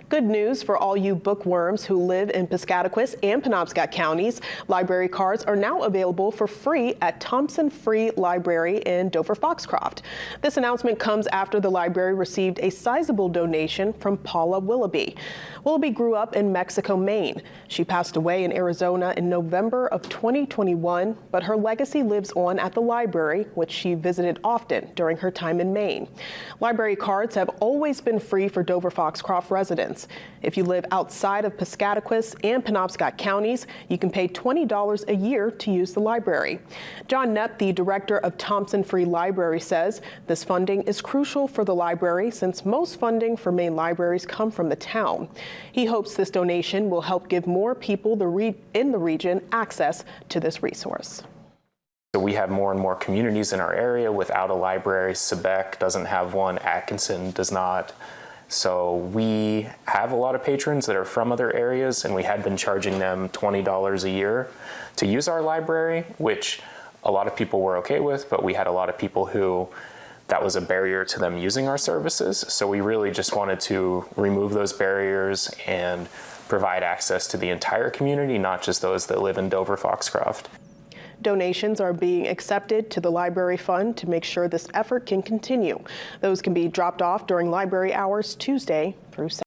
Good news for all you bookworms who live in Piscataquis and Penobscot counties. Library cards are now available for free at Thompson Free Library in Dover-Foxcroft. This announcement comes after the library received a sizable donation from Paula Willoughby. Willoughby grew up in Mexico, Maine. She passed away in Arizona in November of 2021, but her legacy lives on at the library, which she visited often during her time in Maine. Library cards have always been free for Dover-Foxcroft residents. If you live outside of Piscataquis and Penobscot counties, you can pay $20 a year to use the library. John Knepp, the director of Thompson Free Library, says this funding is crucial for the library since most funding for Maine libraries come from the town. He hopes this donation will help give more people in the region access to this resource. So we have more and more communities in our area without a library. Sebec doesn't have one, Atkinson does not. So we have a lot of patrons that are from other areas, and we had been charging them $20 a year to use our library, which a lot of people were okay with, but we had a lot of people who that was a barrier to them using our services. So we really just wanted to remove those barriers and provide access to the entire community, not just those that live in Dover-Foxcroft. Donations are being accepted to the library fund to make sure this effort can continue. Those can be dropped off during library hours Tuesday through Saturday.